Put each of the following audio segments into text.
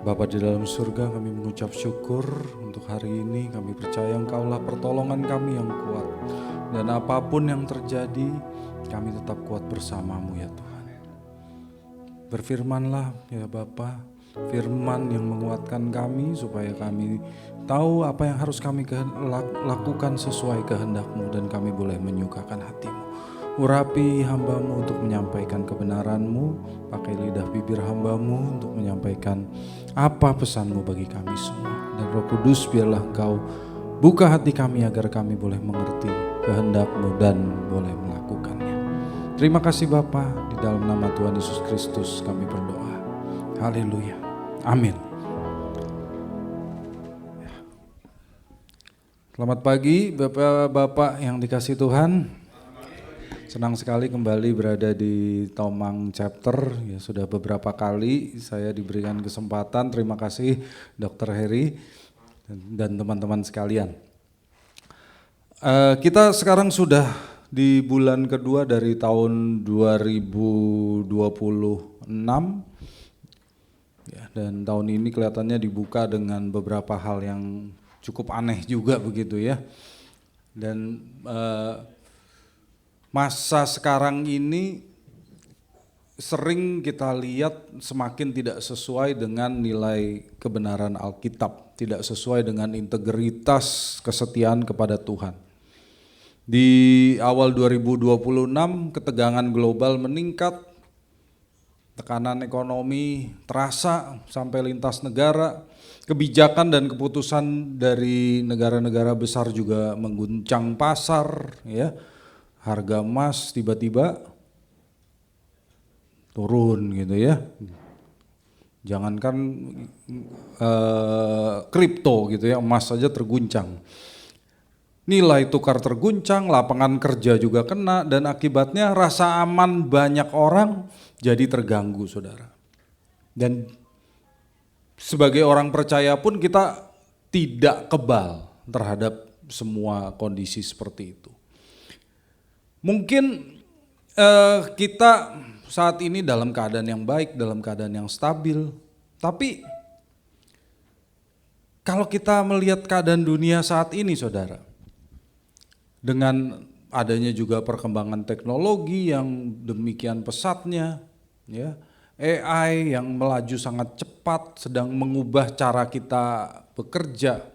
Bapa di dalam surga, kami mengucap syukur untuk hari ini. Kami percaya Engkaulah pertolongan kami yang kuat. Dan apapun yang terjadi, kami tetap kuat bersamamu ya Tuhan. Berfirmanlah ya Bapa, firman yang menguatkan kami supaya kami tahu apa yang harus kami lakukan sesuai kehendak-Mu dan kami boleh menyukakan hati-Mu. Urapi hamba-Mu untuk menyampaikan kebenaran-Mu, pakai lidah bibir hamba-Mu untuk menyampaikan apa pesan-Mu bagi kami semua. Dan Roh Kudus biarlah Engkau buka hati kami agar kami boleh mengerti kehendak-Mu dan boleh melakukannya. Terima kasih Bapa, di dalam nama Tuhan Yesus Kristus kami berdoa. Haleluya. Amin. Selamat pagi Bapak-bapak yang dikasihi Tuhan. Senang sekali kembali berada di Tomang Chapter. Ya, sudah beberapa kali saya diberikan kesempatan. Terima kasih Dr. Heri dan teman-teman sekalian. Kita sekarang sudah di bulan kedua dari tahun 2026. Ya, dan tahun ini kelihatannya dibuka dengan beberapa hal yang cukup aneh juga begitu ya. Dan masa sekarang ini sering kita lihat semakin tidak sesuai dengan nilai kebenaran Alkitab, tidak sesuai dengan integritas kesetiaan kepada Tuhan. Di awal 2026 ketegangan global meningkat, tekanan ekonomi terasa sampai lintas negara, kebijakan dan keputusan dari negara-negara besar juga mengguncang pasar ya. Harga emas tiba-tiba turun gitu ya. Jangankan kripto gitu ya, emas saja terguncang. Nilai tukar terguncang, lapangan kerja juga kena, dan akibatnya rasa aman banyak orang jadi terganggu, saudara. Dan sebagai orang percaya pun kita tidak kebal terhadap semua kondisi seperti itu. Mungkin kita saat ini dalam keadaan yang baik, dalam keadaan yang stabil. Tapi kalau kita melihat keadaan dunia saat ini saudara, dengan adanya juga perkembangan teknologi yang demikian pesatnya, ya, AI yang melaju sangat cepat sedang mengubah cara kita bekerja,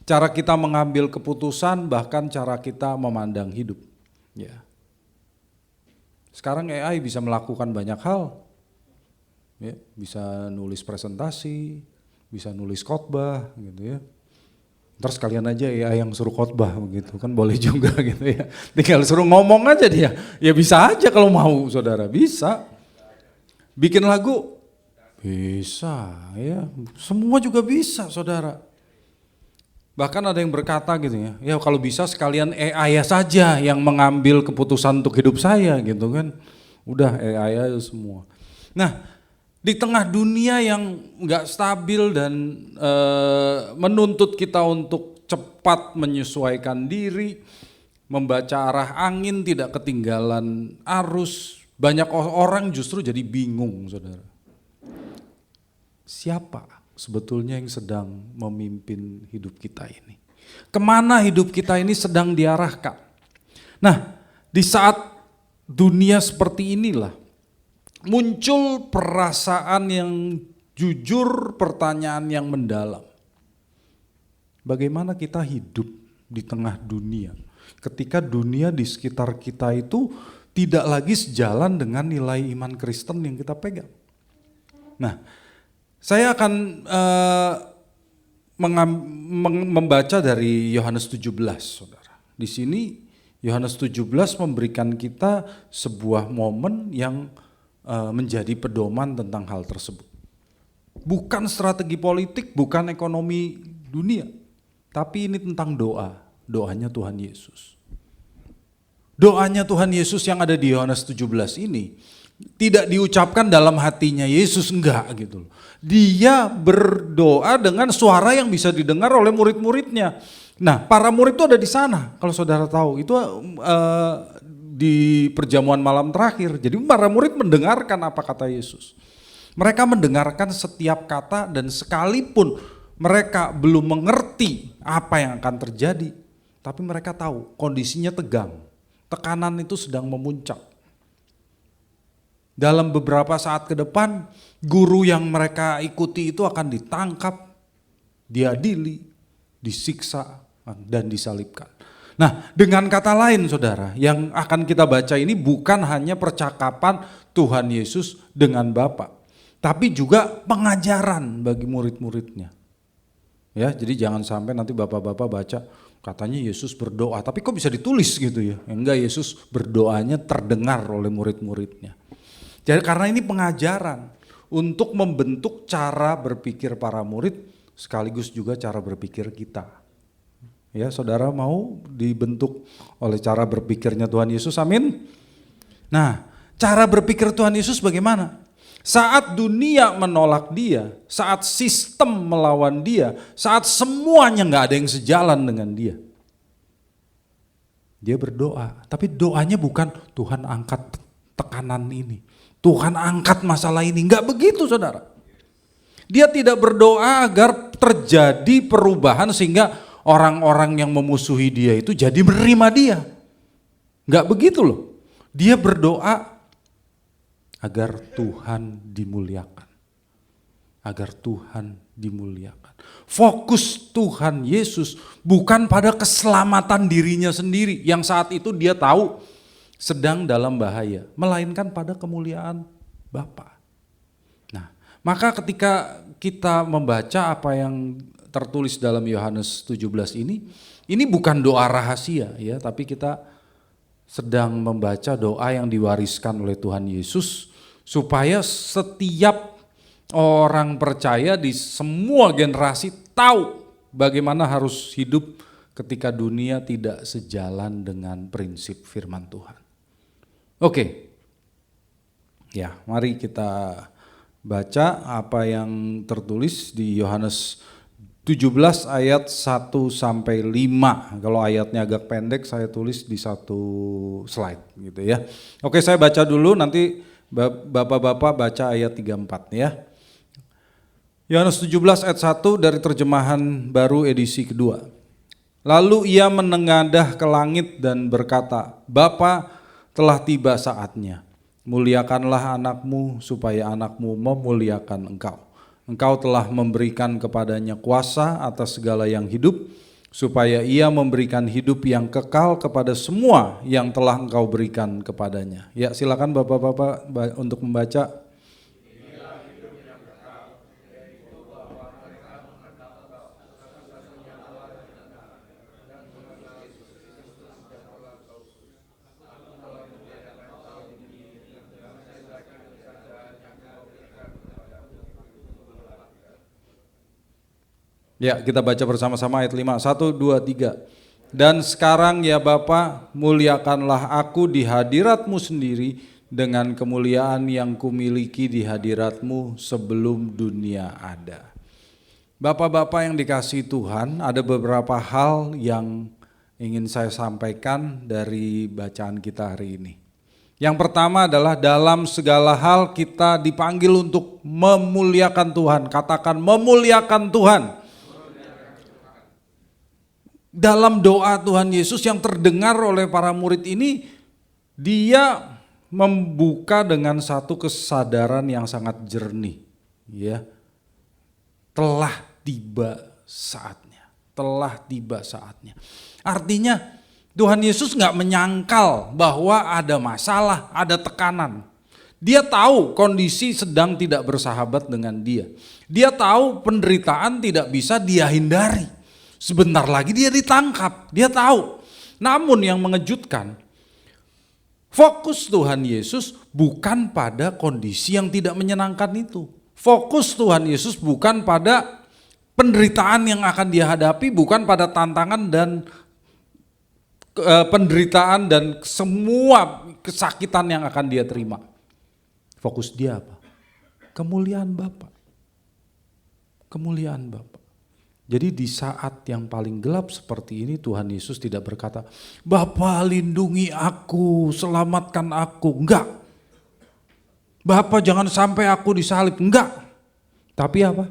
cara kita mengambil keputusan, bahkan cara kita memandang hidup. Ya. Sekarang AI bisa melakukan banyak hal, ya, bisa nulis presentasi, bisa nulis khotbah, gitu ya. Terus sekalian aja AI yang suruh khotbah, begitu kan boleh juga, gitu ya. Tinggal suruh ngomong aja dia, ya bisa aja kalau mau, saudara, bisa. Bikin lagu, bisa, ya, semua juga bisa, saudara. Bahkan ada yang berkata gitu ya kalau bisa sekalian AI saja yang mengambil keputusan untuk hidup saya gitu kan. Udah AI aja semua. Nah, di tengah dunia yang gak stabil dan menuntut kita untuk cepat menyesuaikan diri, membaca arah angin, tidak ketinggalan arus, banyak orang justru jadi bingung, saudara. Siapa sebetulnya yang sedang memimpin hidup kita ini? Kemana hidup kita ini sedang diarahkan? Nah, di saat dunia seperti inilah muncul perasaan yang jujur, pertanyaan yang mendalam. Bagaimana kita hidup di tengah dunia ketika dunia di sekitar kita itu tidak lagi sejalan dengan nilai iman Kristen yang kita pegang? Nah, saya akan membaca dari Yohanes 17, saudara. Di sini Yohanes 17 memberikan kita sebuah momen yang menjadi pedoman tentang hal tersebut. Bukan strategi politik, bukan ekonomi dunia, tapi ini tentang doanya Tuhan Yesus. Doanya Tuhan Yesus yang ada di Yohanes 17 ini tidak diucapkan dalam hatinya Yesus, enggak gitu loh. Dia berdoa dengan suara yang bisa didengar oleh murid-muridnya. Nah, para murid itu ada di sana. Kalau saudara tahu, itu di perjamuan malam terakhir. Jadi para murid mendengarkan apa kata Yesus. Mereka mendengarkan setiap kata dan sekalipun mereka belum mengerti apa yang akan terjadi, tapi mereka tahu kondisinya tegang, tekanan itu sedang memuncak. Dalam beberapa saat ke depan, guru yang mereka ikuti itu akan ditangkap, diadili, disiksa, dan disalibkan. Nah, dengan kata lain saudara, yang akan kita baca ini bukan hanya percakapan Tuhan Yesus dengan Bapa, tapi juga pengajaran bagi murid-muridnya. Ya, jadi jangan sampai nanti bapak-bapak baca katanya Yesus berdoa, tapi kok bisa ditulis gitu ya? Enggak, Yesus berdoanya terdengar oleh murid-muridnya. Jadi karena ini pengajaran untuk membentuk cara berpikir para murid sekaligus juga cara berpikir kita. Ya, saudara mau dibentuk oleh cara berpikirnya Tuhan Yesus, amin? Nah, cara berpikir Tuhan Yesus bagaimana? Saat dunia menolak dia, saat sistem melawan dia, saat semuanya gak ada yang sejalan dengan dia. Dia berdoa, tapi doanya bukan Tuhan angkat tekanan ini, Tuhan angkat masalah ini, enggak begitu saudara. Dia tidak berdoa agar terjadi perubahan sehingga orang-orang yang memusuhi dia itu jadi menerima dia. Enggak begitu loh. Dia berdoa agar Tuhan dimuliakan. Agar Tuhan dimuliakan. Fokus Tuhan Yesus bukan pada keselamatan dirinya sendiri yang saat itu dia tahu sedang dalam bahaya, melainkan pada kemuliaan Bapa. Nah, maka ketika kita membaca apa yang tertulis dalam Yohanes 17 ini bukan doa rahasia ya, tapi kita sedang membaca doa yang diwariskan oleh Tuhan Yesus supaya setiap orang percaya di semua generasi tahu bagaimana harus hidup ketika dunia tidak sejalan dengan prinsip firman Tuhan. Oke, ya mari kita baca apa yang tertulis di Yohanes 17 ayat 1 sampai 5. Kalau ayatnya agak pendek saya tulis di satu slide gitu ya. Oke, saya baca dulu, nanti bapak-bapak baca ayat 34 ya. Yohanes 17 ayat 1 dari terjemahan baru edisi kedua. Lalu ia menengadah ke langit dan berkata, Bapa, telah tiba saatnya, muliakanlah anakmu supaya anakmu memuliakan engkau. Engkau telah memberikan kepadanya kuasa atas segala yang hidup, supaya ia memberikan hidup yang kekal kepada semua yang telah engkau berikan kepadanya. Ya, silakan bapak-bapak untuk membaca. Ya, kita baca bersama-sama ayat 5. 1, 2, 3. Dan sekarang ya Bapa, muliakanlah aku di hadiratmu sendiri dengan kemuliaan yang kumiliki di hadiratmu sebelum dunia ada. Bapak-bapak yang dikasihi Tuhan, ada beberapa hal yang ingin saya sampaikan dari bacaan kita hari ini. Yang pertama adalah dalam segala hal kita dipanggil untuk memuliakan Tuhan. Katakan memuliakan Tuhan. Dalam doa Tuhan Yesus yang terdengar oleh para murid ini, dia membuka dengan satu kesadaran yang sangat jernih, ya. Telah tiba saatnya, telah tiba saatnya. Artinya Tuhan Yesus nggak menyangkal bahwa ada masalah, ada tekanan. Dia tahu kondisi sedang tidak bersahabat dengan dia. Dia tahu penderitaan tidak bisa dia hindari. Sebentar lagi dia ditangkap, dia tahu. Namun yang mengejutkan, fokus Tuhan Yesus bukan pada kondisi yang tidak menyenangkan itu. Fokus Tuhan Yesus bukan pada penderitaan yang akan dia hadapi, bukan pada tantangan dan penderitaan dan semua kesakitan yang akan dia terima. Fokus dia apa? Kemuliaan Bapa. Kemuliaan Bapa. Jadi di saat yang paling gelap seperti ini Tuhan Yesus tidak berkata, Bapa lindungi aku, selamatkan aku. Enggak. Bapa jangan sampai aku disalib. Enggak. Tapi apa?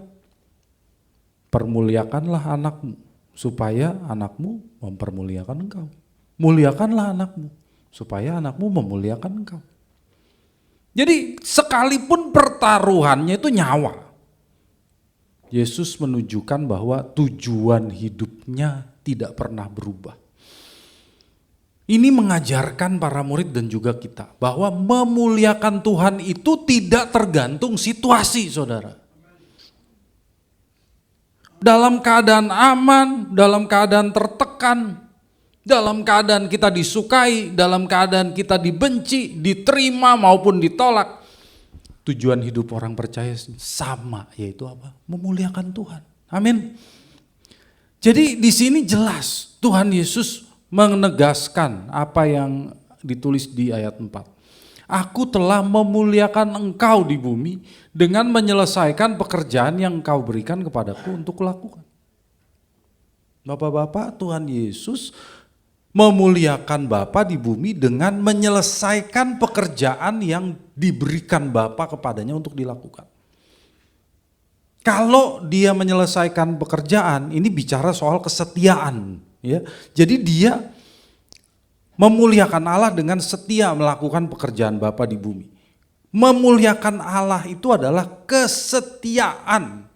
Permuliakanlah anakmu supaya anakmu mempermuliakan engkau. Muliakanlah anakmu supaya anakmu memuliakan engkau. Jadi sekalipun pertaruhannya itu nyawa, Yesus menunjukkan bahwa tujuan hidupnya tidak pernah berubah. Ini mengajarkan para murid dan juga kita bahwa memuliakan Tuhan itu tidak tergantung situasi, saudara. Dalam keadaan aman, dalam keadaan tertekan, dalam keadaan kita disukai, dalam keadaan kita dibenci, diterima maupun ditolak, tujuan hidup orang percaya sama, yaitu apa? Memuliakan Tuhan. Amin. Jadi di sini jelas Tuhan Yesus menegaskan apa yang ditulis di ayat 4. Aku telah memuliakan engkau di bumi dengan menyelesaikan pekerjaan yang engkau berikan kepadaku untuk kulakukan. Bapak-bapak, Tuhan Yesus memuliakan Bapa di bumi dengan menyelesaikan pekerjaan yang diberikan Bapa kepadanya untuk dilakukan. Kalau dia menyelesaikan pekerjaan, ini bicara soal kesetiaan, ya. Jadi dia memuliakan Allah dengan setia melakukan pekerjaan Bapa di bumi. Memuliakan Allah itu adalah kesetiaan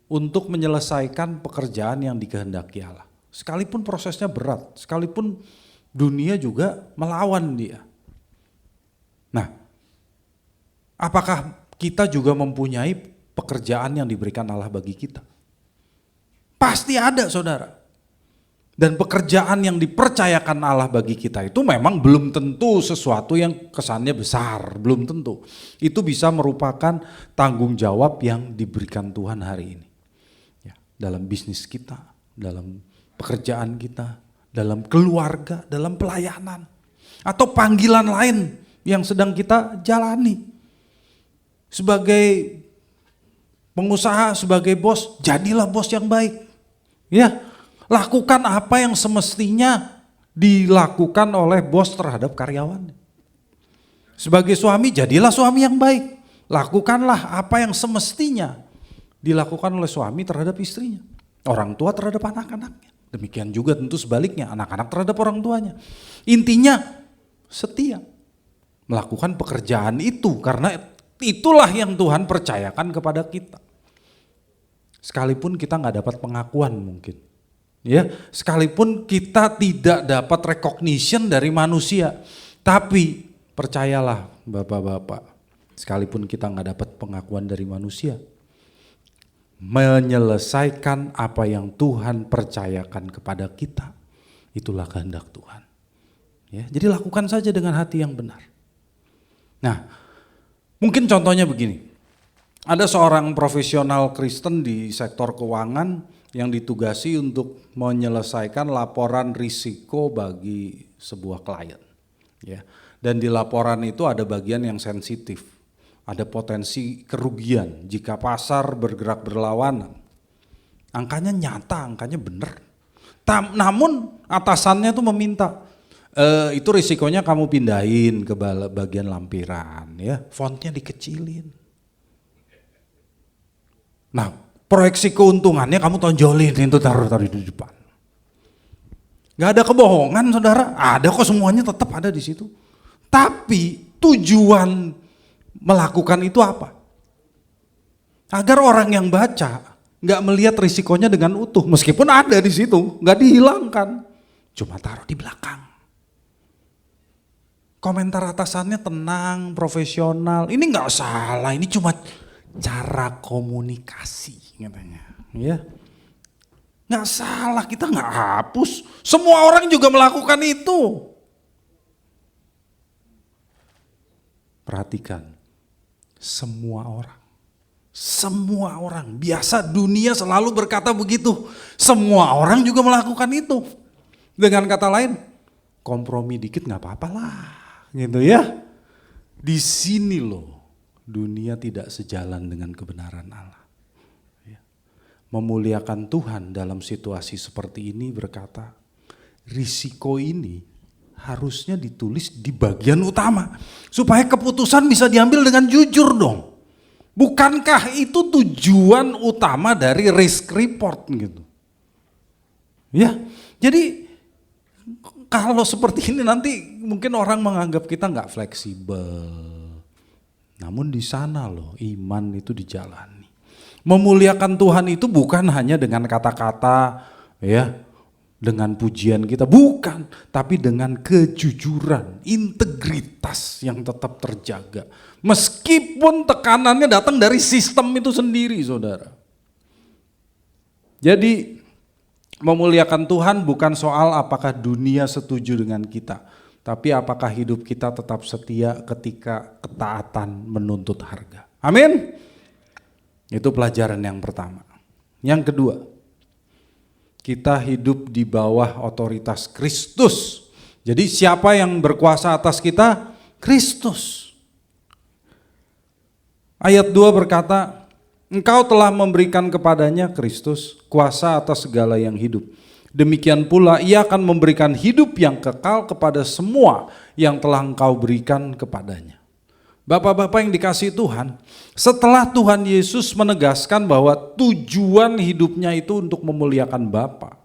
untuk menyelesaikan pekerjaan yang dikehendaki Allah. Sekalipun prosesnya berat, sekalipun dunia juga melawan dia. Nah, apakah kita juga mempunyai pekerjaan yang diberikan Allah bagi kita? Pasti ada, saudara. Dan pekerjaan yang dipercayakan Allah bagi kita itu memang belum tentu sesuatu yang kesannya besar, belum tentu. Itu bisa merupakan tanggung jawab yang diberikan Tuhan hari ini. Ya, dalam bisnis kita, dalam pekerjaan kita, dalam keluarga, dalam pelayanan, atau panggilan lain yang sedang kita jalani. Sebagai pengusaha, sebagai bos, jadilah bos yang baik. Ya, lakukan apa yang semestinya dilakukan oleh bos terhadap karyawannya. Sebagai suami, jadilah suami yang baik. Lakukanlah apa yang semestinya dilakukan oleh suami terhadap istrinya. Orang tua terhadap anak-anaknya. Demikian juga tentu sebaliknya, anak-anak terhadap orang tuanya. Intinya setia melakukan pekerjaan itu karena itulah yang Tuhan percayakan kepada kita. Sekalipun kita nggak dapat pengakuan mungkin. Ya, sekalipun kita tidak dapat recognition dari manusia, tapi percayalah bapak-bapak, sekalipun kita nggak dapat pengakuan dari manusia, menyelesaikan apa yang Tuhan percayakan kepada kita, itulah kehendak Tuhan. Ya, jadi lakukan saja dengan hati yang benar. Nah, mungkin contohnya begini, ada seorang profesional Kristen di sektor keuangan yang ditugasi untuk menyelesaikan laporan risiko bagi sebuah klien. Ya. Dan di laporan itu ada bagian yang sensitif, ada potensi kerugian jika pasar bergerak berlawanan. Angkanya nyata, angkanya benar. Namun atasannya tuh meminta, itu risikonya kamu pindahin ke bagian lampiran, ya, fontnya dikecilin. Nah, proyeksi keuntungannya kamu tonjolin, itu taruh di depan. Gak ada kebohongan, saudara. Ada kok, semuanya tetap ada di situ. Tapi tujuan melakukan itu apa? Agar orang yang baca gak melihat risikonya dengan utuh. Meskipun ada di situ, gak dihilangkan. Cuma taruh di belakang. Komentar atasannya tenang, profesional. Ini gak salah, ini cuma cara komunikasi katanya, ya. Nggak salah, kita nggak hapus. Semua orang juga melakukan itu. Perhatikan, semua orang. Biasa dunia selalu berkata begitu. Semua orang juga melakukan itu. Dengan kata lain, kompromi dikit nggak apa-apa lah, gitu ya. Di sini loh. Dunia tidak sejalan dengan kebenaran Allah. Memuliakan Tuhan dalam situasi seperti ini berkata, risiko ini harusnya ditulis di bagian utama. Supaya keputusan bisa diambil dengan jujur dong. Bukankah itu tujuan utama dari risk report gitu? Ya, jadi kalau seperti ini nanti mungkin orang menganggap kita nggak fleksibel. Namun di sana loh iman itu dijalani. Memuliakan Tuhan itu bukan hanya dengan kata-kata ya, dengan pujian kita, bukan, tapi dengan kejujuran, integritas yang tetap terjaga. Meskipun tekanannya datang dari sistem itu sendiri, saudara. Jadi memuliakan Tuhan bukan soal apakah dunia setuju dengan kita, tapi apakah hidup kita tetap setia ketika ketaatan menuntut harga. Amin. Itu pelajaran yang pertama. Yang kedua, kita hidup di bawah otoritas Kristus. Jadi siapa yang berkuasa atas kita? Kristus. Ayat 2 berkata, engkau telah memberikan kepadanya Kristus kuasa atas segala yang hidup. Demikian pula ia akan memberikan hidup yang kekal kepada semua yang telah engkau berikan kepadanya. Bapak-bapak yang dikasihi Tuhan, setelah Tuhan Yesus menegaskan bahwa tujuan hidupnya itu untuk memuliakan Bapa,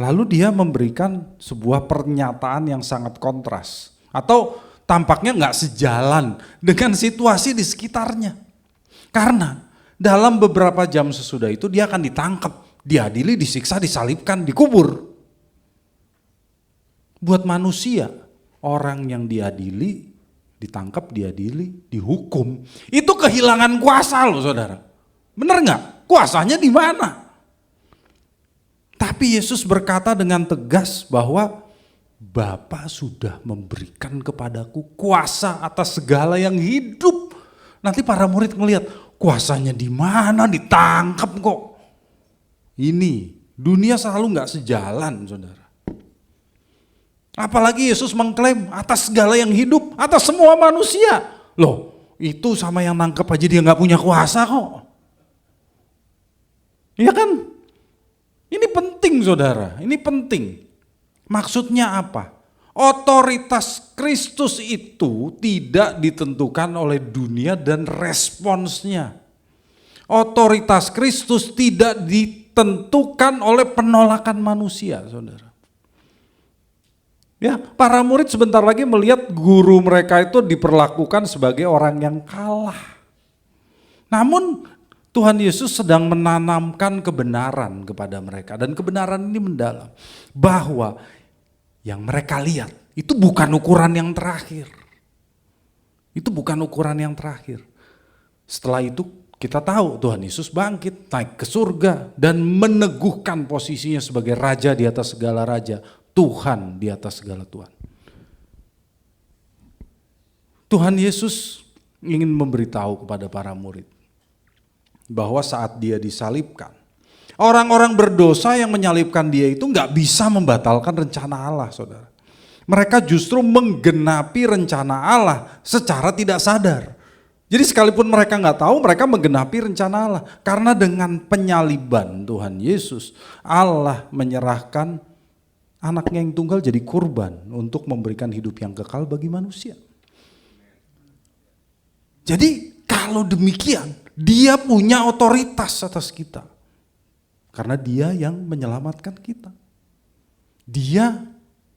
lalu dia memberikan sebuah pernyataan yang sangat kontras atau tampaknya nggak sejalan dengan situasi di sekitarnya. Karena dalam beberapa jam sesudah itu dia akan ditangkap, diadili, disiksa, disalibkan, dikubur. Buat manusia, orang yang diadili, ditangkap, diadili, dihukum, itu kehilangan kuasa loh saudara. Bener nggak? Kuasanya di mana? Tapi Yesus berkata dengan tegas bahwa Bapa sudah memberikan kepadaku kuasa atas segala yang hidup. Nanti para murid ngelihat kuasanya di mana, ditangkap kok. Ini dunia selalu nggak sejalan, saudara. Apalagi Yesus mengklaim atas segala yang hidup, atas semua manusia. Loh, itu sama yang nangkep aja dia nggak punya kuasa kok. Iya kan? Ini penting, saudara. Ini penting. Maksudnya apa? Otoritas Kristus itu tidak ditentukan oleh dunia dan responsnya. Otoritas Kristus tidak ditentukan oleh penolakan manusia, saudara. Ya, para murid sebentar lagi melihat guru mereka itu diperlakukan sebagai orang yang kalah. Namun Tuhan Yesus sedang menanamkan kebenaran kepada mereka dan kebenaran ini mendalam. Bahwa yang mereka lihat itu bukan ukuran yang terakhir. Itu bukan ukuran yang terakhir. Setelah itu kita tahu Tuhan Yesus bangkit, naik ke surga dan meneguhkan posisinya sebagai raja di atas segala raja, Tuhan di atas segala Tuhan. Tuhan Yesus ingin memberitahu kepada para murid bahwa saat dia disalibkan, orang-orang berdosa yang menyalibkan dia itu nggak bisa membatalkan rencana Allah, saudara. Mereka justru menggenapi rencana Allah secara tidak sadar. Jadi sekalipun mereka nggak tahu, mereka menggenapi rencana Allah. Karena dengan penyaliban Tuhan Yesus, Allah menyerahkan anaknya yang tunggal jadi kurban untuk memberikan hidup yang kekal bagi manusia. Jadi kalau demikian, dia punya otoritas atas kita. Karena dia yang menyelamatkan kita. Dia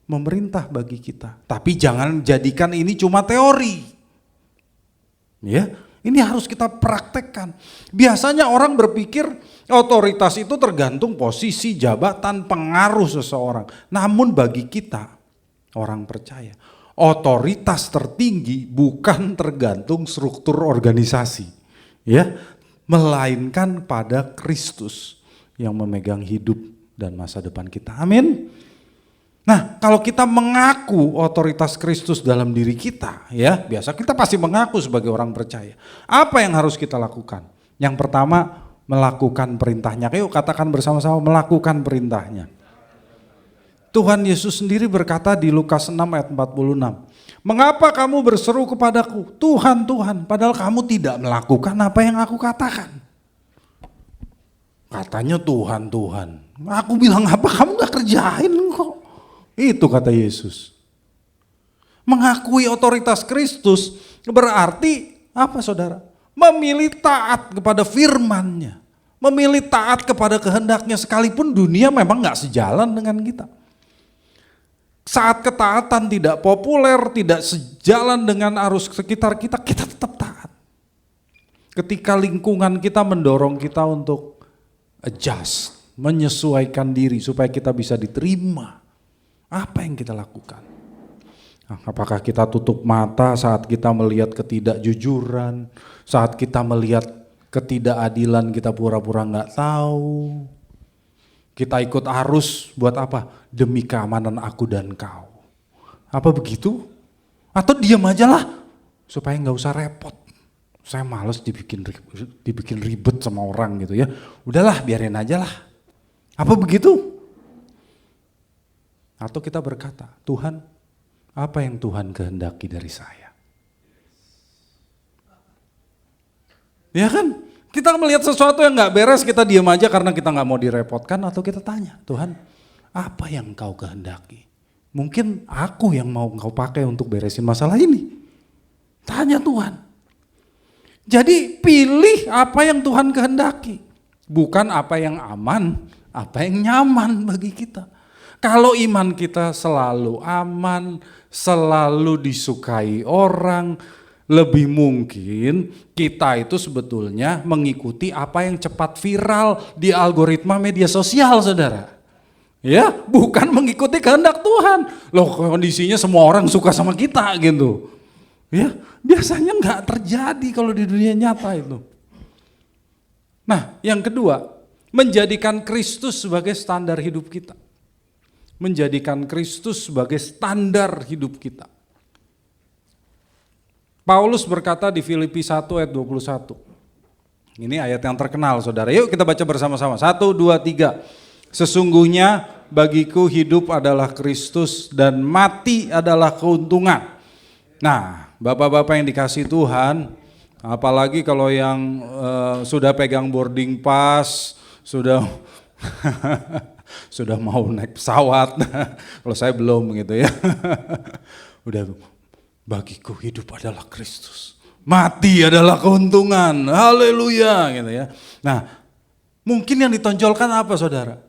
memerintah bagi kita. Tapi jangan jadikan ini cuma teori. Ya, ini harus kita praktekkan. Biasanya orang berpikir otoritas itu tergantung posisi, jabatan, pengaruh seseorang. Namun bagi kita, orang percaya, otoritas tertinggi bukan tergantung struktur organisasi, ya, melainkan pada Kristus yang memegang hidup dan masa depan kita. Amin. Nah, kalau kita mengaku otoritas Kristus dalam diri kita, ya, biasa kita pasti mengaku sebagai orang percaya. Apa yang harus kita lakukan? Yang pertama, melakukan perintahnya. Ayo katakan bersama-sama, melakukan perintahnya. Tuhan Yesus sendiri berkata di Lukas 6 ayat 46, mengapa kamu berseru kepadaku, Tuhan, Tuhan, padahal kamu tidak melakukan apa yang aku katakan. Katanya Tuhan, Tuhan. Aku bilang apa, kamu gak kerjain kok. Itu kata Yesus. Mengakui otoritas Kristus berarti apa saudara? Memilih taat kepada firman-Nya. Memilih taat kepada kehendak-Nya sekalipun dunia memang gak sejalan dengan kita. Saat ketaatan tidak populer, tidak sejalan dengan arus sekitar kita, kita tetap taat. Ketika lingkungan kita mendorong kita untuk adjust, menyesuaikan diri supaya kita bisa diterima, apa yang kita lakukan? Apakah kita tutup mata saat kita melihat ketidakjujuran, saat kita melihat ketidakadilan kita pura-pura nggak tahu? Kita ikut arus buat apa? Demi keamanan aku dan kau. Apa begitu? Atau diam aja lah supaya nggak usah repot. Saya males dibikin ribet sama orang gitu ya. Udahlah biarin aja lah. Apa begitu? Atau kita berkata, Tuhan, apa yang Tuhan kehendaki dari saya? Ya kan? Kita melihat sesuatu yang gak beres, kita diam aja karena kita gak mau direpotkan, atau kita tanya, Tuhan, apa yang kau kehendaki? Mungkin aku yang mau kau pakai untuk beresin masalah ini. Tanya Tuhan. Jadi pilih apa yang Tuhan kehendaki. Bukan apa yang aman, apa yang nyaman bagi kita. Kalau iman kita selalu aman, selalu disukai orang, lebih mungkin kita itu sebetulnya mengikuti apa yang cepat viral di algoritma media sosial, saudara. Ya, bukan mengikuti kehendak Tuhan. Loh, kondisinya semua orang suka sama kita gitu. Ya, biasanya nggak terjadi kalau di dunia nyata itu. Nah, yang kedua, menjadikan Kristus sebagai standar hidup kita. Menjadikan Kristus sebagai standar hidup kita. Paulus berkata di Filipi 1 ayat 21. Ini ayat yang terkenal, saudara. Yuk kita baca bersama-sama. 1, 2, 3. Sesungguhnya bagiku hidup adalah Kristus dan mati adalah keuntungan. Nah, bapak-bapak yang dikasih Tuhan, apalagi kalau yang sudah pegang boarding pass, sudah sudah mau naik pesawat. Kalau saya belum gitu ya. Udah, bagiku hidup adalah Kristus, mati adalah keuntungan. Haleluya gitu ya. Nah, mungkin yang ditonjolkan apa, saudara?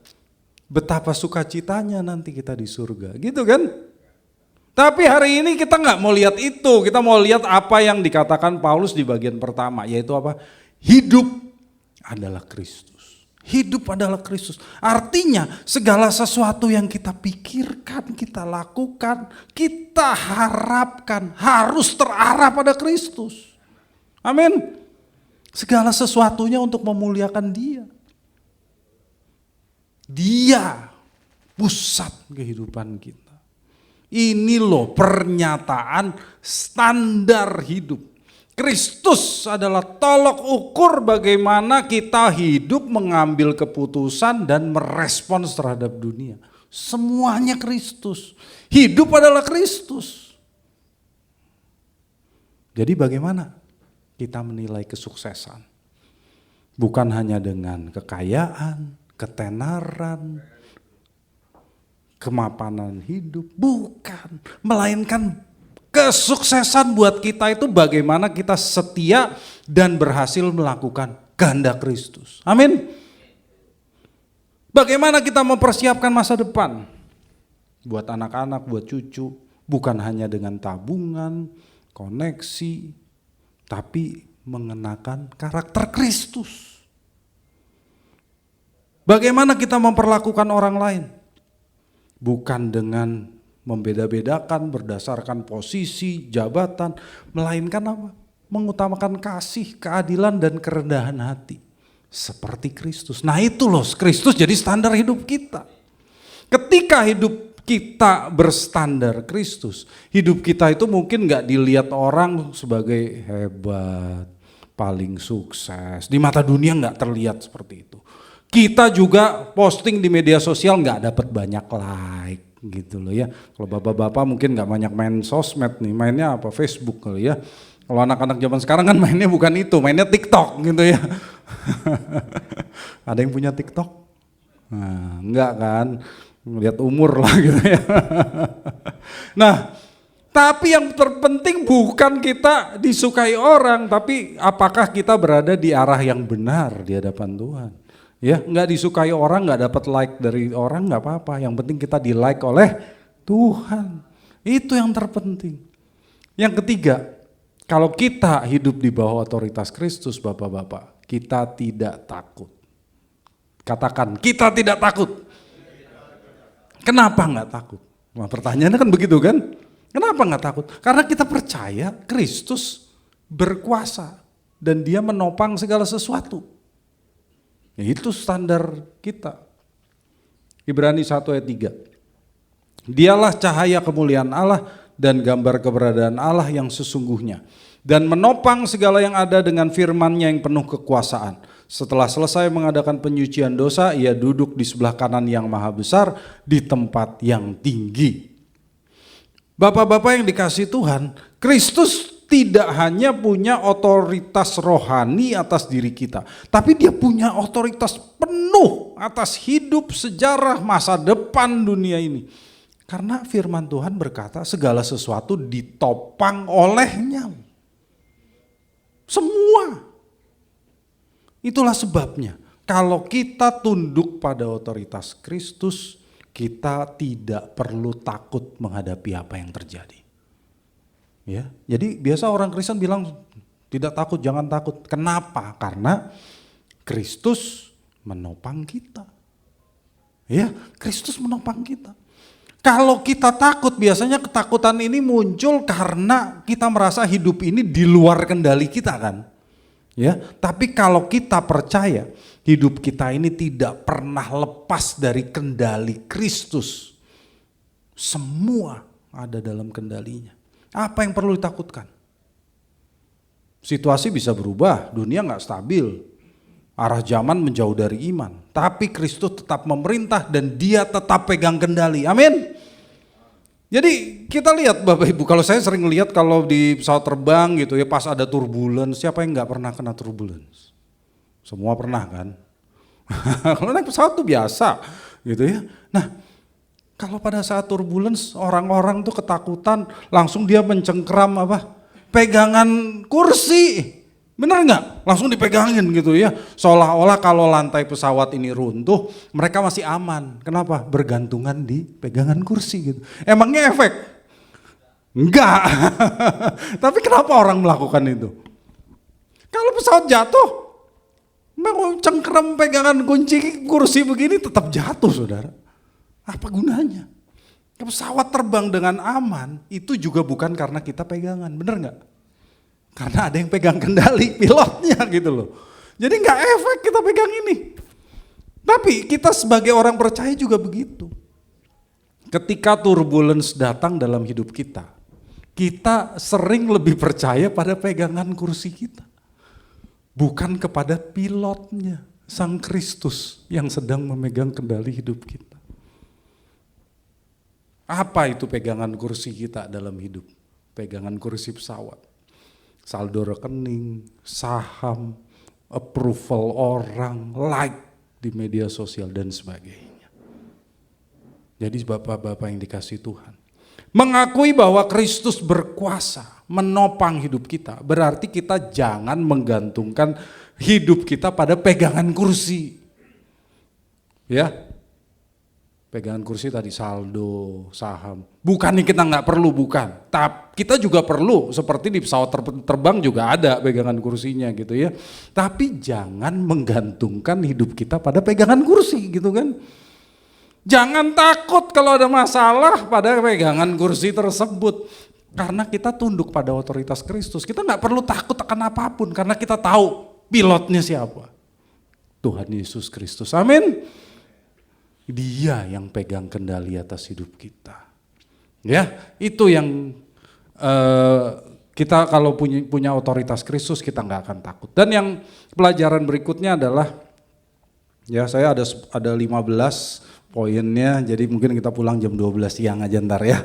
Betapa sukacitanya nanti kita di surga, gitu kan? Tapi hari ini kita nggak mau lihat itu, kita mau lihat apa yang dikatakan Paulus di bagian pertama, yaitu apa? Hidup adalah Kristus. Hidup adalah Kristus. Artinya segala sesuatu yang kita pikirkan, kita lakukan, kita harapkan harus terarah pada Kristus. Amin. Segala sesuatunya untuk memuliakan Dia. Dia pusat kehidupan kita. Ini loh pernyataan standar hidup. Kristus adalah tolok ukur bagaimana kita hidup, mengambil keputusan dan merespons terhadap dunia. Semuanya Kristus. Hidup adalah Kristus. Jadi bagaimana kita menilai kesuksesan? Bukan hanya dengan kekayaan, ketenaran, kemapanan hidup, bukan. Melainkan kesuksesan buat kita itu bagaimana kita setia dan berhasil melakukan kehendak Kristus. Amin. Bagaimana kita mempersiapkan masa depan buat anak-anak, buat cucu, bukan hanya dengan tabungan, koneksi, tapi mengenakan karakter Kristus. Bagaimana kita memperlakukan orang lain? Bukan dengan membeda-bedakan berdasarkan posisi, jabatan, melainkan apa? Mengutamakan kasih, keadilan, dan kerendahan hati. Seperti Kristus. Nah itu loh, Kristus jadi standar hidup kita. Ketika hidup kita berstandar Kristus, hidup kita itu mungkin gak dilihat orang sebagai hebat, paling sukses. Di mata dunia gak terlihat seperti itu. Kita juga posting di media sosial gak dapat banyak like. Gitu loh ya. Kalau bapak-bapak mungkin nggak banyak main sosmed nih, mainnya apa Facebook kali ya. Kalau anak-anak zaman sekarang kan mainnya bukan itu, mainnya TikTok gitu ya. Ada yang punya TikTok? Nah, enggak kan, lihat umur lah gitu ya. Nah, Tapi yang terpenting bukan kita disukai orang, tapi apakah kita berada di arah yang benar di hadapan Tuhan. Ya, nggak disukai orang, nggak dapat like dari orang, nggak apa-apa. Yang penting kita di like oleh Tuhan. Itu yang terpenting. Yang ketiga, kalau kita hidup di bawah otoritas Kristus, Bapak-bapak, kita tidak takut. Katakan, kita tidak takut. Kenapa nggak takut? Nah, pertanyaannya kan begitu kan? Kenapa nggak takut? Karena kita percaya Kristus berkuasa dan Dia menopang segala sesuatu. Ya, itu standar kita. Ibrani 1 ayat 3. Dialah cahaya kemuliaan Allah dan gambar keberadaan Allah yang sesungguhnya, dan menopang segala yang ada dengan firman-Nya yang penuh kekuasaan. Setelah selesai mengadakan penyucian dosa, Ia duduk di sebelah kanan yang maha besar di tempat yang tinggi. Bapak-bapak yang dikasihi Tuhan, Kristus tidak hanya punya otoritas rohani atas diri kita, tapi Dia punya otoritas penuh atas hidup, sejarah, masa depan dunia ini. Karena firman Tuhan berkata segala sesuatu ditopang oleh-Nya. Semua. Itulah sebabnya kalau kita tunduk pada otoritas Kristus, kita tidak perlu takut menghadapi apa yang terjadi. Ya, jadi biasa orang Kristen bilang tidak takut, jangan takut. Kenapa? Karena Kristus menopang kita. Ya, Kristus menopang kita. Kalau kita takut, biasanya ketakutan ini muncul karena kita merasa hidup ini di luar kendali kita kan. Ya, tapi kalau kita percaya hidup kita ini tidak pernah lepas dari kendali Kristus. Semua ada dalam kendalinya. Apa yang perlu ditakutkan? Situasi bisa berubah, dunia nggak stabil, arah zaman menjauh dari iman. Tapi Kristus tetap memerintah dan Dia tetap pegang kendali. Amin. Jadi kita lihat Bapak Ibu, kalau saya sering lihat kalau di pesawat terbang gitu ya, pas ada turbulence, siapa yang nggak pernah kena turbulence? Semua pernah kan? Kalau naik pesawat tuh biasa gitu ya. Nah, kalau pada saat turbulence orang-orang tuh ketakutan, langsung dia mencengkram apa? Pegangan kursi. Benar nggak? Langsung dipegangin gitu ya. Seolah-olah kalau lantai pesawat ini runtuh, mereka masih aman. Kenapa? Bergantungan di pegangan kursi gitu. Emangnya efek? Enggak. Tapi kenapa orang melakukan itu? Kalau pesawat jatuh, mau cengkram pegangan kunci kursi begini tetap jatuh saudara. Apa gunanya? Pesawat terbang dengan aman itu juga bukan karena kita pegangan, bener nggak? Karena ada yang pegang kendali, pilotnya gitu loh. Jadi nggak efek kita pegang ini. Tapi kita sebagai orang percaya juga begitu. Ketika turbulence datang dalam hidup kita, kita sering lebih percaya pada pegangan kursi kita. Bukan kepada pilotnya, Sang Kristus yang sedang memegang kendali hidup kita. Apa itu pegangan kursi kita dalam hidup? Pegangan kursi pesawat. Saldo rekening, saham, approval orang, like di media sosial dan sebagainya. Jadi bapak-bapak yang dikasihi Tuhan, mengakui bahwa Kristus berkuasa menopang hidup kita, berarti kita jangan menggantungkan hidup kita pada pegangan kursi. Ya, pegangan kursi tadi saldo, saham. Bukannya kita nggak perlu, bukan. Tapi kita juga perlu, seperti di pesawat terbang juga ada pegangan kursinya gitu ya. Tapi jangan menggantungkan hidup kita pada pegangan kursi gitu kan. Jangan takut kalau ada masalah pada pegangan kursi tersebut. Karena kita tunduk pada otoritas Kristus. Kita nggak perlu takut akan apapun karena kita tahu pilotnya siapa. Tuhan Yesus Kristus. Amin. Dia yang pegang kendali atas hidup kita. Ya, itu yang kita kalau punya otoritas Kristus kita nggak akan takut. Dan yang pelajaran berikutnya adalah, ya saya ada 15 poinnya, jadi mungkin kita pulang jam 12 siang aja ntar ya.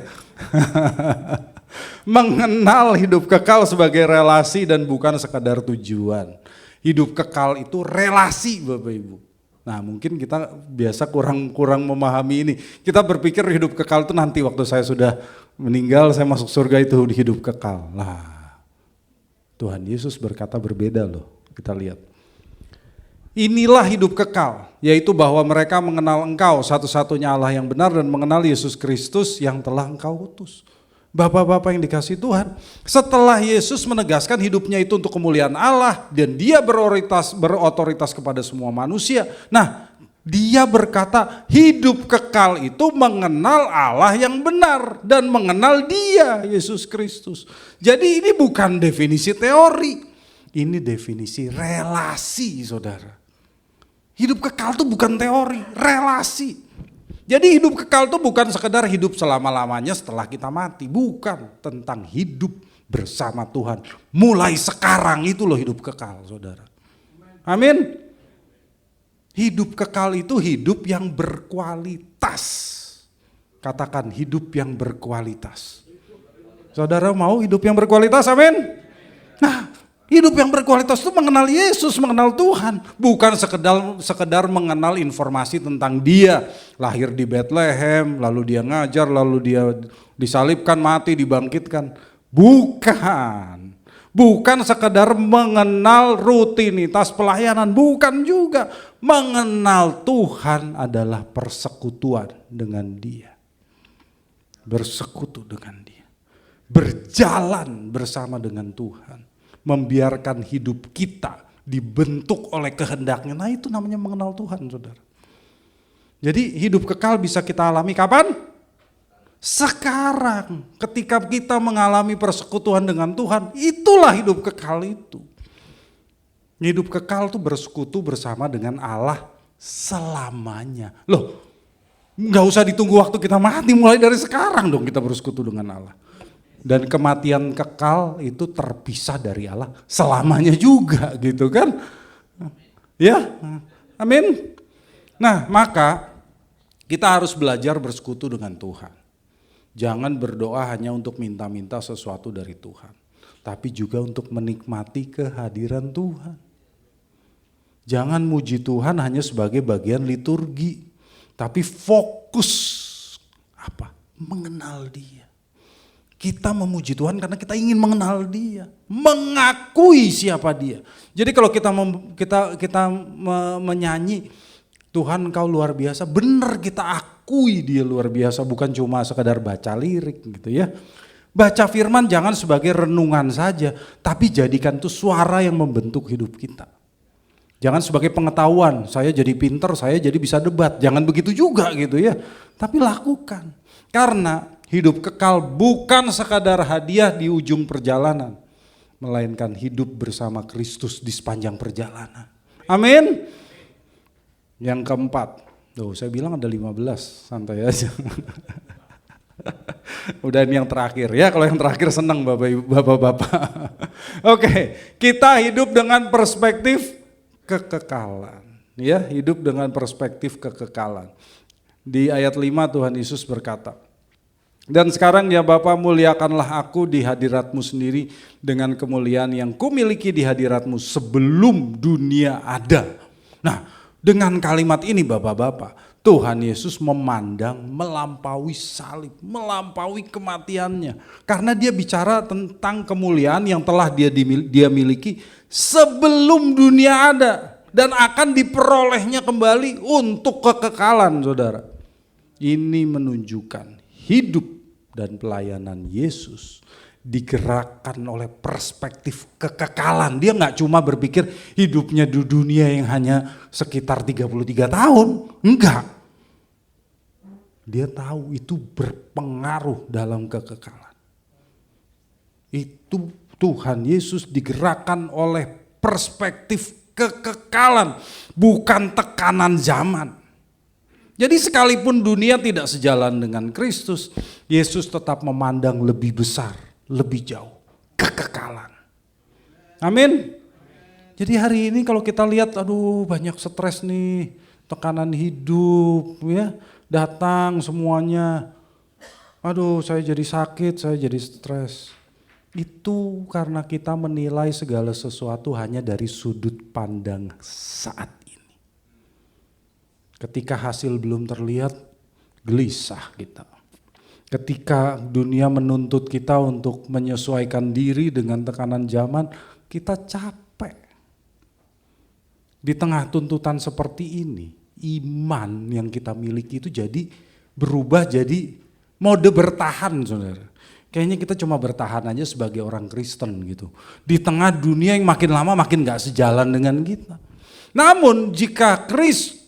Mengenal hidup kekal sebagai relasi dan bukan sekadar tujuan. Hidup kekal itu relasi Bapak Ibu. Nah mungkin kita biasa kurang memahami ini. Kita berpikir hidup kekal itu nanti waktu saya sudah meninggal, saya masuk surga itu hidup kekal. Nah Tuhan Yesus berkata berbeda loh, kita lihat. Inilah hidup kekal, yaitu bahwa mereka mengenal Engkau satu-satunya Allah yang benar dan mengenal Yesus Kristus yang telah Engkau utus. Bapak-bapak yang dikasihi Tuhan, setelah Yesus menegaskan hidupnya itu untuk kemuliaan Allah dan dia berotoritas kepada semua manusia. Nah, dia berkata hidup kekal itu mengenal Allah yang benar dan mengenal dia, Yesus Kristus. Jadi ini bukan definisi teori, ini definisi relasi, saudara. Hidup kekal itu bukan teori, relasi. Jadi hidup kekal itu bukan sekedar hidup selama-lamanya setelah kita mati. Bukan, tentang hidup bersama Tuhan. Mulai sekarang itu loh hidup kekal, saudara. Amin. Hidup kekal itu hidup yang berkualitas. Katakan hidup yang berkualitas. Saudara mau hidup yang berkualitas, amin? Nah, hidup yang berkualitas itu mengenal Yesus, mengenal Tuhan. Bukan sekedar mengenal informasi tentang dia. Lahir di Bethlehem, lalu dia ngajar, lalu dia disalibkan, mati, dibangkitkan. Bukan. Bukan sekedar mengenal rutinitas pelayanan. Bukan juga. Mengenal Tuhan adalah persekutuan dengan dia. Bersekutu dengan dia. Berjalan bersama dengan Tuhan. Membiarkan hidup kita dibentuk oleh kehendaknya. Nah itu namanya mengenal Tuhan, saudara. Jadi hidup kekal bisa kita alami kapan? Sekarang. Ketika kita mengalami persekutuan dengan Tuhan, itulah hidup kekal itu. Hidup kekal itu bersekutu bersama dengan Allah selamanya. Loh, gak usah ditunggu waktu kita mati, mulai dari sekarang dong kita bersekutu dengan Allah. Dan kematian kekal itu terpisah dari Allah selamanya juga gitu kan. Ya, amin. Nah maka kita harus belajar bersekutu dengan Tuhan. Jangan berdoa hanya untuk minta-minta sesuatu dari Tuhan. Tapi juga untuk menikmati kehadiran Tuhan. Jangan muji Tuhan hanya sebagai bagian liturgi. Tapi fokus apa? Mengenal Dia. Kita memuji Tuhan karena kita ingin mengenal Dia, mengakui siapa Dia. Jadi kalau kita menyanyi Tuhan Engkau luar biasa, benar kita akui Dia luar biasa, bukan cuma sekadar baca lirik gitu ya. Baca firman jangan sebagai renungan saja, tapi jadikan itu suara yang membentuk hidup kita. Jangan sebagai pengetahuan, saya jadi pinter, saya jadi bisa debat, jangan begitu juga gitu ya. Tapi lakukan, karena hidup kekal bukan sekadar hadiah di ujung perjalanan, melainkan hidup bersama Kristus di sepanjang perjalanan. Amin. Yang keempat, saya bilang ada 15, santai aja. Udah ini yang terakhir ya, kalau yang terakhir senang bapak-bapak. Oke, kita hidup dengan perspektif kekekalan. Ya, hidup dengan perspektif kekekalan. Di ayat 5 Tuhan Yesus berkata, dan sekarang ya Bapa, muliakanlah aku di hadiratmu sendiri dengan kemuliaan yang kumiliki di hadiratmu sebelum dunia ada. Nah, dengan kalimat ini Bapak-bapak, Tuhan Yesus memandang melampaui salib, melampaui kematiannya. Karena dia bicara tentang kemuliaan yang telah dia miliki sebelum dunia ada. Dan akan diperolehnya kembali untuk kekekalan, saudara. Ini menunjukkan hidup dan pelayanan Yesus digerakkan oleh perspektif kekekalan. Dia gak cuma berpikir hidupnya di dunia yang hanya sekitar 33 tahun. Enggak. Dia tahu itu berpengaruh dalam kekekalan. Itu Tuhan Yesus digerakkan oleh perspektif kekekalan, bukan tekanan zaman. Jadi sekalipun dunia tidak sejalan dengan Kristus, Yesus tetap memandang lebih besar, lebih jauh, kekekalan. Amin. Jadi hari ini kalau kita lihat, aduh banyak stres nih, tekanan hidup ya, datang semuanya. Aduh saya jadi sakit, saya jadi stres. Itu karena kita menilai segala sesuatu hanya dari sudut pandang saat ini. Ketika hasil belum terlihat, gelisah kita. Ketika dunia menuntut kita untuk menyesuaikan diri dengan tekanan zaman, kita capek. Di tengah tuntutan seperti ini, iman yang kita miliki itu jadi berubah jadi mode bertahan, saudara. Kayaknya kita cuma bertahan aja sebagai orang Kristen gitu. Di tengah dunia yang makin lama makin gak sejalan dengan kita. Namun jika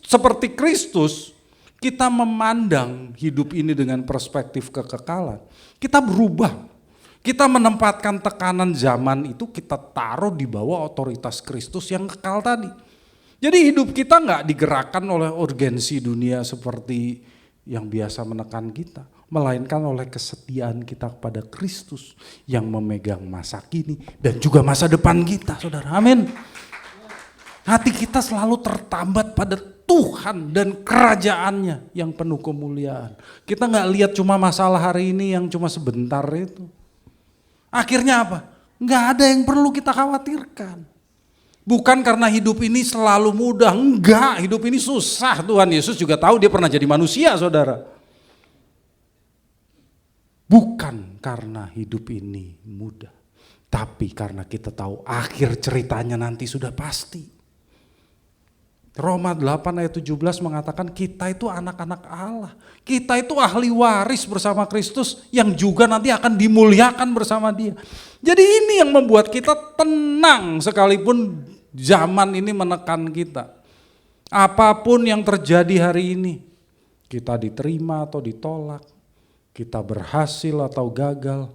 seperti Kristus, kita memandang hidup ini dengan perspektif kekekalan, kita berubah. Kita menempatkan tekanan zaman itu kita taruh di bawah otoritas Kristus yang kekal tadi. Jadi hidup kita gak digerakkan oleh urgensi dunia seperti yang biasa menekan kita, melainkan oleh kesetiaan kita kepada Kristus yang memegang masa kini dan juga masa depan kita, saudara. Amin. Hati kita selalu tertambat pada Tuhan dan kerajaannya yang penuh kemuliaan. Kita gak lihat cuma masalah hari ini yang cuma sebentar itu. Akhirnya apa? Gak ada yang perlu kita khawatirkan. Bukan karena hidup ini selalu mudah, enggak, hidup ini susah. Tuhan Yesus juga tahu, dia pernah jadi manusia, saudara. Bukan karena hidup ini mudah, tapi karena kita tahu akhir ceritanya nanti sudah pasti. Roma 8 ayat 17 mengatakan kita itu anak-anak Allah. Kita itu ahli waris bersama Kristus yang juga nanti akan dimuliakan bersama dia. Jadi ini yang membuat kita tenang sekalipun zaman ini menekan kita. Apapun yang terjadi hari ini, kita diterima atau ditolak, kita berhasil atau gagal,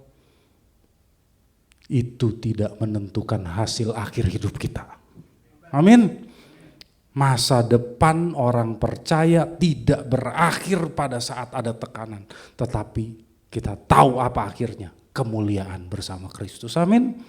itu tidak menentukan hasil akhir hidup kita. Amin. Masa depan orang percaya tidak berakhir pada saat ada tekanan, tetapi kita tahu apa akhirnya, kemuliaan bersama Kristus. Amin.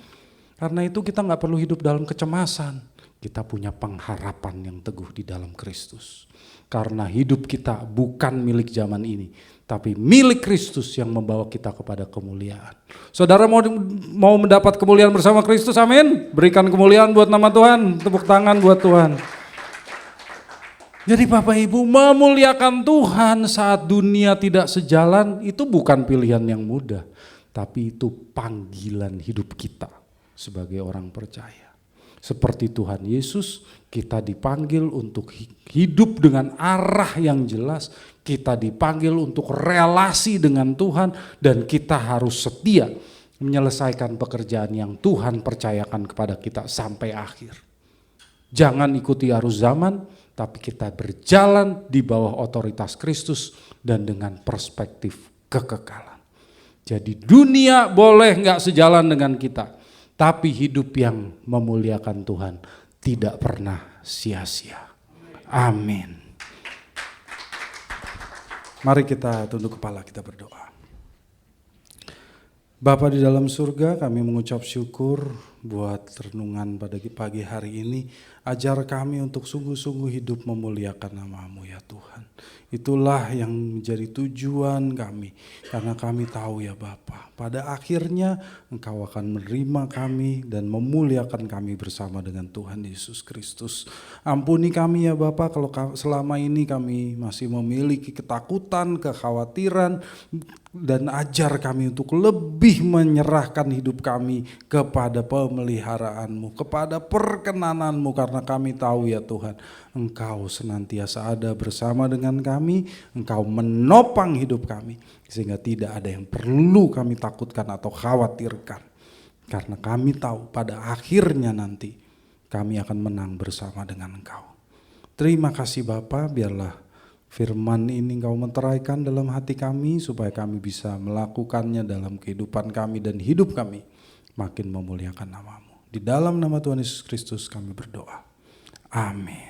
Karena itu kita gak perlu hidup dalam kecemasan, kita punya pengharapan yang teguh di dalam Kristus. Karena hidup kita bukan milik zaman ini, tapi milik Kristus yang membawa kita kepada kemuliaan. Saudara mau mendapat kemuliaan bersama Kristus, amin. Berikan kemuliaan buat nama Tuhan, tepuk tangan buat Tuhan. Jadi Bapak Ibu, memuliakan Tuhan saat dunia tidak sejalan itu bukan pilihan yang mudah, tapi itu panggilan hidup kita sebagai orang percaya. Seperti Tuhan Yesus, kita dipanggil untuk hidup dengan arah yang jelas, kita dipanggil untuk relasi dengan Tuhan, dan kita harus setia menyelesaikan pekerjaan yang Tuhan percayakan kepada kita sampai akhir. Jangan ikuti arus zaman, tapi kita berjalan di bawah otoritas Kristus dan dengan perspektif kekekalan. Jadi dunia boleh gak sejalan dengan kita, tapi hidup yang memuliakan Tuhan tidak pernah sia-sia. Amin. Mari kita tunduk kepala, kita berdoa. Bapa di dalam surga, kami mengucap syukur buat renungan pada pagi hari ini. Ajar kami untuk sungguh-sungguh hidup memuliakan nama-Mu ya Tuhan. Itulah yang menjadi tujuan kami. Karena kami tahu ya Bapa, pada akhirnya Engkau akan menerima kami dan memuliakan kami bersama dengan Tuhan Yesus Kristus. Ampuni kami ya Bapa kalau selama ini kami masih memiliki ketakutan, kekhawatiran, dan ajar kami untuk lebih menyerahkan hidup kami kepada pemeliharaan-Mu, kepada perkenanan-Mu, karena kami tahu ya Tuhan, Engkau senantiasa ada bersama dengan kami, Engkau menopang hidup kami, sehingga tidak ada yang perlu kami takutkan atau khawatirkan, karena kami tahu pada akhirnya nanti kami akan menang bersama dengan Engkau. Terima kasih Bapa, biarlah firman ini Engkau menteraikan dalam hati kami supaya kami bisa melakukannya dalam kehidupan kami dan hidup kami makin memuliakan nama-Mu. Di dalam nama Tuhan Yesus Kristus kami berdoa. Amin.